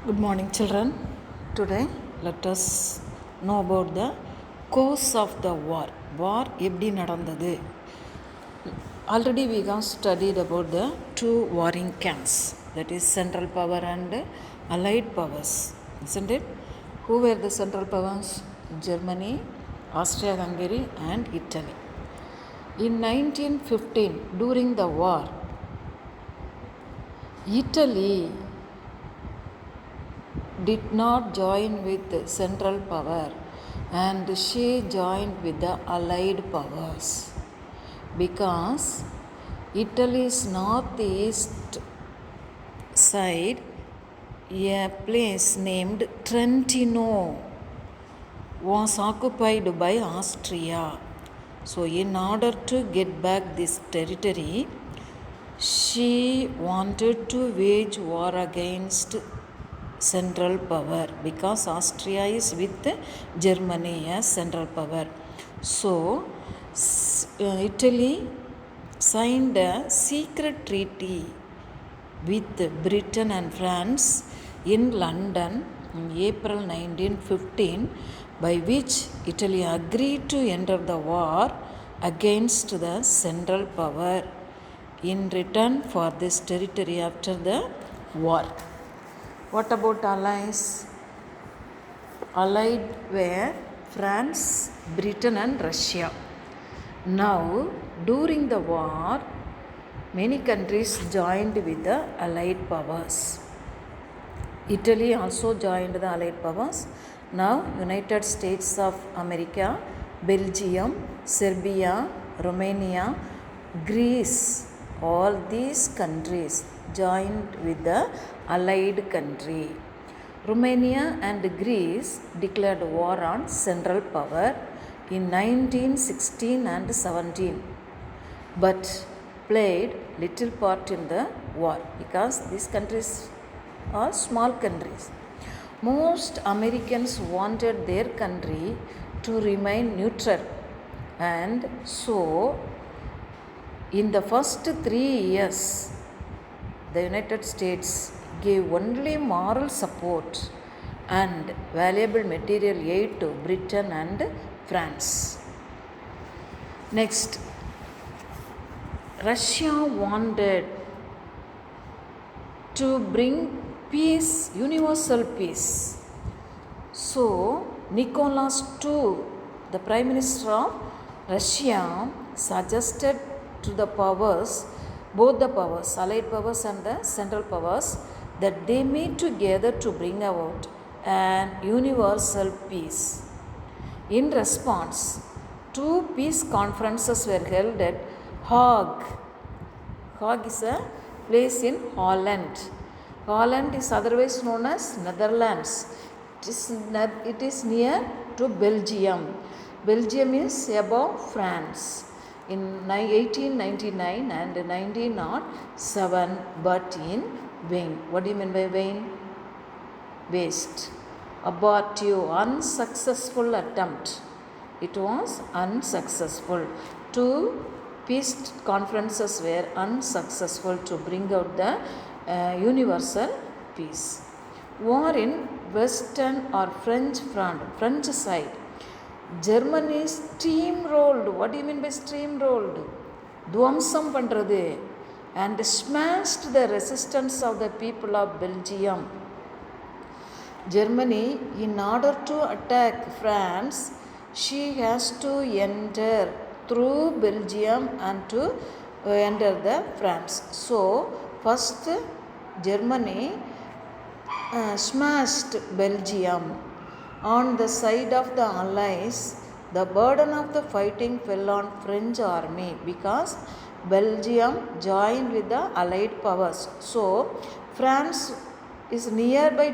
Good morning, children. Today, let us know about the cause of the war. War எப்படி நடந்தது? Already we have studied about the two warring camps, that is Central Power and Allied Powers, isn't it? Who were the Central Powers? Germany, Austria-Hungary and Italy. In 1915, during the war, Italy did not join with the Central Power and she joined with the Allied Powers because Italy's northeast side, a place named Trentino, was occupied by Austria. So in order to get back this territory, she wanted to wage war against Central Power because Austria is with Germany as Central Power. So Italy signed a secret treaty with Britain and France in London in April 1915, by which Italy agreed to enter the war against the Central Power in return for this territory after the war. What about allies? Allied were France, Britain and Russia. Now, during the war, many countries joined with the Allied powers. Italy also joined the Allied powers. Now, United States of America, Belgium, Serbia, Romania, Greece, all these countries joined with the Allied country. Romania and Greece declared war on Central Power in 1916 and 17, but played little part in the war because these countries are small countries. Most Americans wanted their country to remain neutral, and so in the first 3 years, the United States gave only moral support and valuable material aid to Britain and France. Next, Russia wanted to bring peace, universal peace. So, Nicholas II, the Prime Minister of Russia, suggested to the powers, both the powers, Allied powers and the Central powers, that they meet together to bring about an universal peace. In response, 2 peace conferences were held at Hague. Hague is a place in Holland. Holland is otherwise known as Netherlands. It is near to Belgium. Belgium is above France in 1899 and 1907, but in vain. What do you mean by vain? Waste. Abortive, unsuccessful attempt. It was unsuccessful. 2 peace conferences were unsuccessful to bring out the universal peace. War in Western or French front, French side. Germany steamrolled. What do you mean by steamrolled? துவம்சம் பண்ணுறது and smashed the resistance of the people of Belgium. Germany, in order to attack France, she has to enter through Belgium and to enter the France. So, first Germany smashed Belgium. On the side of the Allies, the burden of the fighting fell on French army because Belgium joined with the Allied powers. So, France is nearby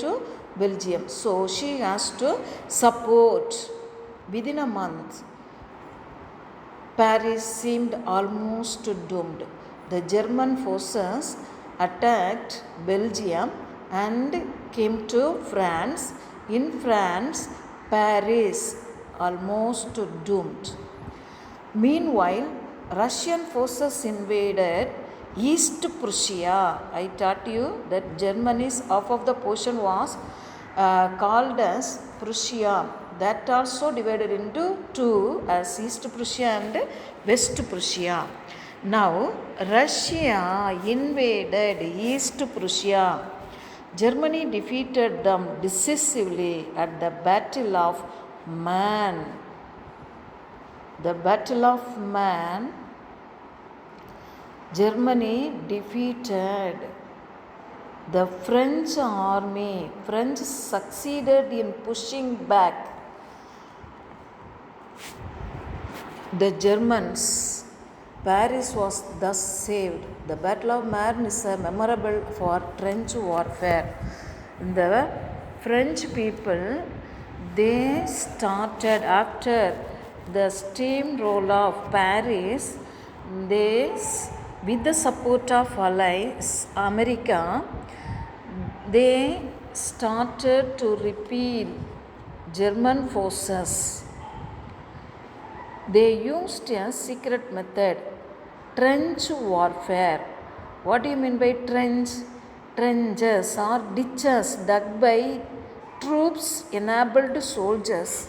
to Belgium. So, she has to support. Within a month, Paris seemed almost doomed. The German forces attacked Belgium and came to France. In France, Paris almost doomed. Meanwhile, Russian forces invaded East Prussia. I taught you that Germany's half of the portion was called as Prussia. That also divided into two as East Prussia and West Prussia. Now Russia invaded East Prussia. Germany defeated them decisively at the Battle of Marne. The Battle of Marne, Germany defeated the French army. French succeeded in pushing back the Germans. Paris was thus saved. The Battle of Marne is memorable for trench warfare. The French people, they started after the steamroll of Paris, they, with the support of allies, America, they started to repel German forces. They used a secret method, trench warfare. What do you mean by trench? Trenches or ditches dug by troops enabled soldiers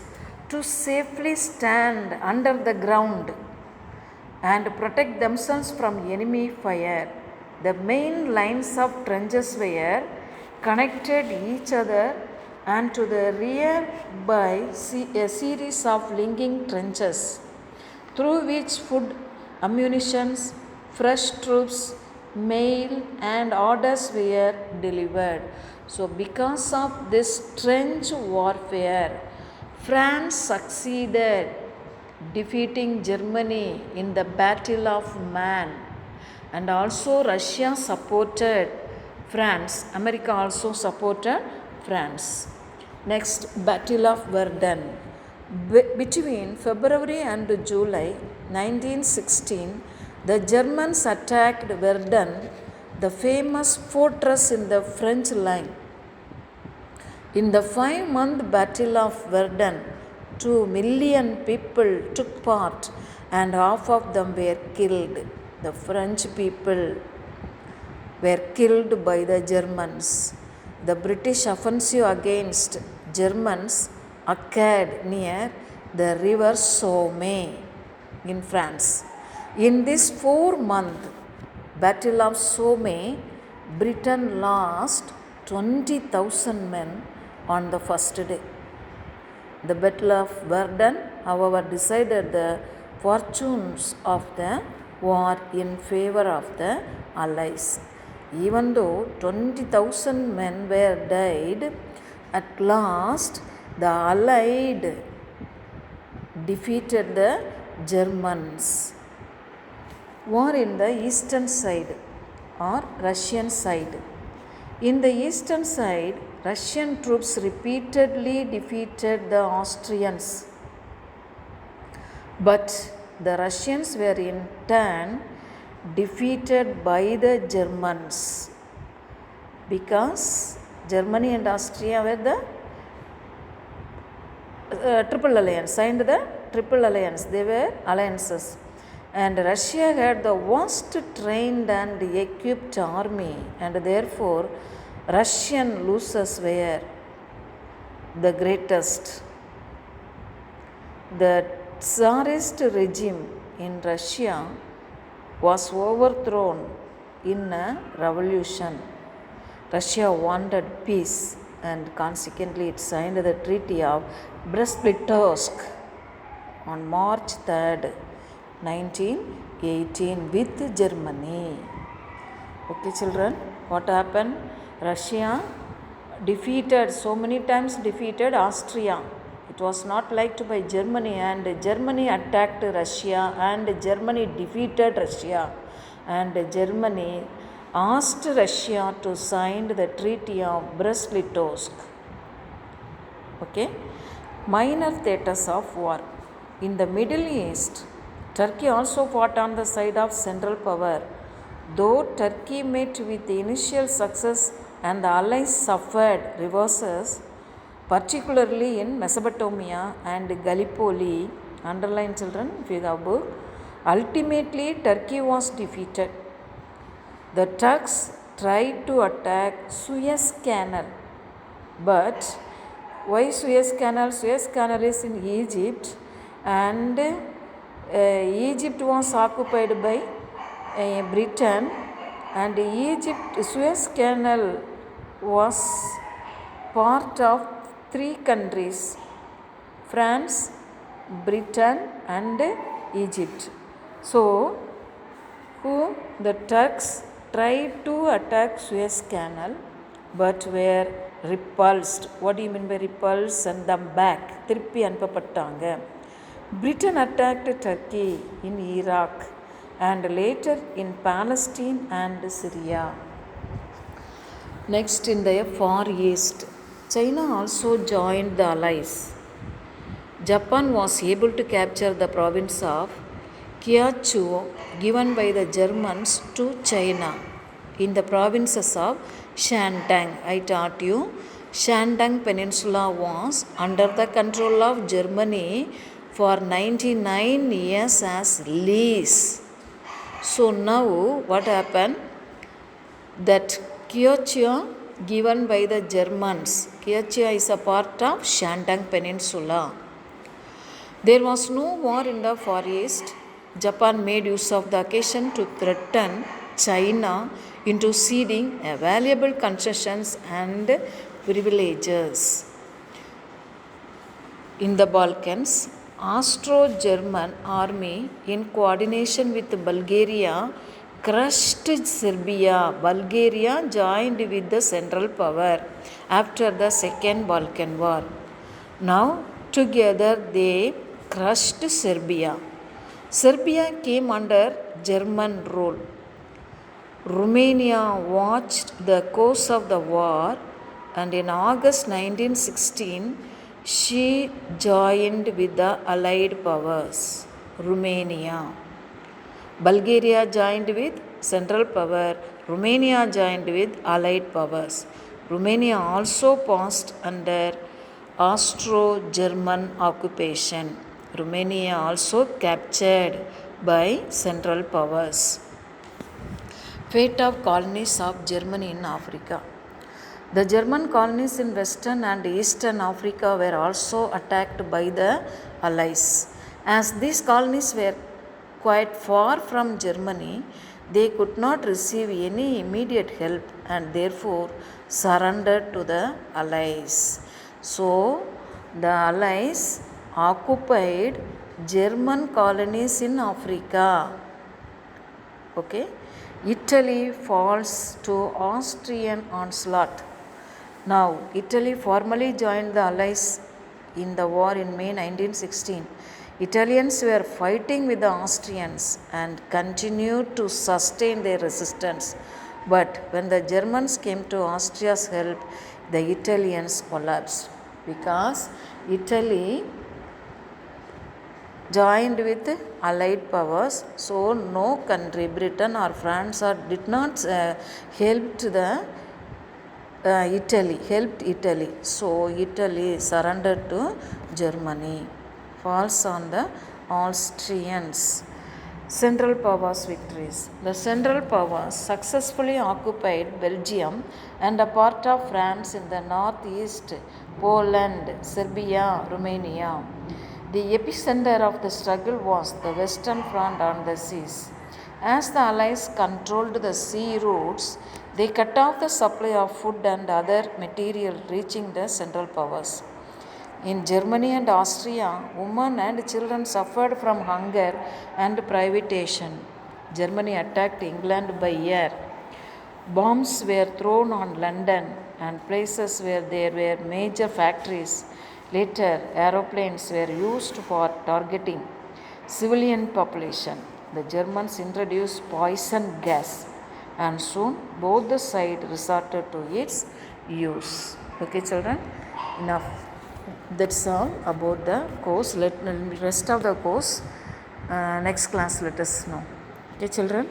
to safely stand under the ground and protect themselves from enemy fire. The main lines of trenches were connected each other and to the rear by a series of linking trenches through which food, ammunition, fresh troops, mail and orders were delivered. So because of this trench warfare, France succeeded defeating Germany in the Battle of Marne, and also Russia supported France. America also supported France. Next, Battle of Verdun. Between February and July 1916, the Germans attacked Verdun, the famous fortress in the French line. In the 5-month Battle of Verdun, 2 million people took part and half of them were killed. The French people were killed by the Germans. The British offensive against Germans occurred near the river Somme in France. In this 4-month Battle of Somme, Britain lost 20,000 men on the first day. The Battle of Verdun, however, decided the fortunes of the war in favor of the Allies. Even though 20,000 men were died, at last the Allied defeated the Germans. War in the eastern side or Russian side. In the eastern side, Russian troops repeatedly defeated the Austrians, but the Russians were in turn defeated by the Germans, because Germany and Austria were the triple alliance, signed the triple alliance. They were alliances, and Russia had the worst trained and equipped army, and therefore Russian losses were the greatest. The Tsarist regime in Russia was overthrown in a revolution. Russia wanted peace, and consequently it signed the Treaty of Brest-Litovsk on March 3rd, 1918 with Germany. Okay children, what happened? Russia defeated, so many times defeated Austria. It was not liked by Germany, and Germany attacked Russia, and Germany defeated Russia, and Germany asked Russia to sign the Treaty of Brest-Litovsk. Okay. Minor theatres of war. In the Middle East, Turkey also fought on the side of Central Power. Though Turkey met with initial success and the Allies suffered reverses, particularly in Mesopotamia and Gallipoli, underline children if you have book, ultimately Turkey was defeated. The Turks tried to attack Suez Canal. But why Suez Canal? Suez Canal is in Egypt, and Egypt was occupied by Britain, and Suez Canal was part of three countries: France, Britain, and Egypt. So the Turks tried to attack Suez Canal but were repulsed. What do you mean by repulsed? Send them back. திருப்பி அனுப்பப்பட்டாங்க. Britain attacked Turkey in Iraq and later in Palestine and Syria. Next, in the Far East, China also joined the Allies. Japan was able to capture the province of Kyushu given by the Germans to China in the provinces of Shandong. I taught you Shandong Peninsula was under the control of Germany for 99 years as lease. So now what happened? That Kyushu given by the Germans. Kyushu is a part of Shandong Peninsula. There was no war in the Far East. Japan made use of the occasion to threaten China into ceding valuable concessions and privileges. In the Balkans, Austro-German army in coordination with Bulgaria crushed Serbia. Bulgaria joined with the Central Power after the Second Balkan War. Now together they crushed Serbia. Serbia came under German rule. Romania watched the course of the war, and in August 1916 she joined with the Allied powers. Romania. Bulgaria joined with Central Power. Romania joined with Allied powers. Romania also passed under Austro-German occupation. Romania also captured by Central Powers. Fate of colonies of Germany in Africa. The German colonies in Western and Eastern Africa were also attacked by the Allies. As these colonies were quite far from Germany, they could not receive any immediate help and therefore surrendered to the Allies. So the Allies occupied German colonies in Africa. Okay. Italy falls to Austrian onslaught. Now, Italy formally joined the Allies in the war in May 1916. Italians were fighting with the Austrians and continued to sustain their resistance. But when the Germans came to Austria's help, the Italians collapsed because Italy joined with Allied powers. So no country, Britain or France, did not helped Italy. So Italy surrendered to Germany. Falls on the Austrians. Central Powers victories. The Central Powers successfully occupied Belgium and a part of France in the northeast, Poland, Serbia, Romania. The epicenter of the struggle was the Western Front on the seas. As the Allies controlled the sea routes, they cut off the supply of food and other material reaching the Central Powers. In Germany and Austria, women and children suffered from hunger and privation. Germany attacked England by air. Bombs were thrown on London and places where there were major factories. Later, aeroplanes were used for targeting civilian population. The Germans introduced poison gas, and soon both the sides resorted to its use. Okay, children, enough. That's all about the course. Let rest of the course next class let us know. Okay, children.